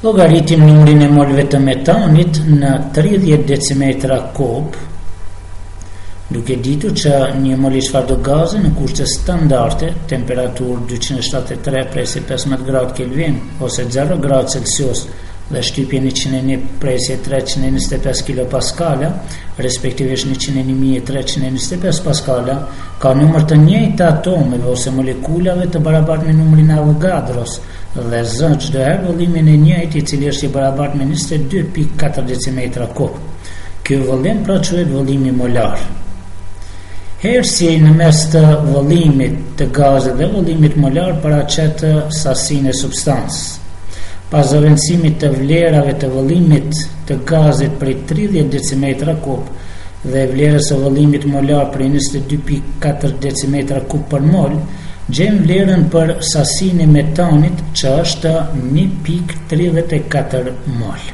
Llogaritim numrin e molëve të metanit në 30 decimetra kub, duke ditur që një mol i çfarëdo gazi në kushte standarde, temperaturë 273 presje 15 gradë Kelvin ose 0 gradë Celsius dhe shtypje 101 presje 325 kPa, respektivisht 101.325 paskala, ka numër të njëjtë atomeve ose molekulave të barabartë me numrin e Avogadros dhe zë çdoherë vëllimin e njëjtë i cili është i barabartë me 22.4 decimetra kub. Ky vëllim pra quhet vëllimi molar. Hersi në mes të vëllimit të gazit dhe vëllimit molar paraqet sasinë e substancës. Pas zëvendësimit të vlerave të vëllimit të gazit prej 30 decimetra kub dhe vlerës së vëllimit molar prej 22.4 decimetra kub për mol, gjejmë vlerën për sasinë e metanit që është 1.34 mol.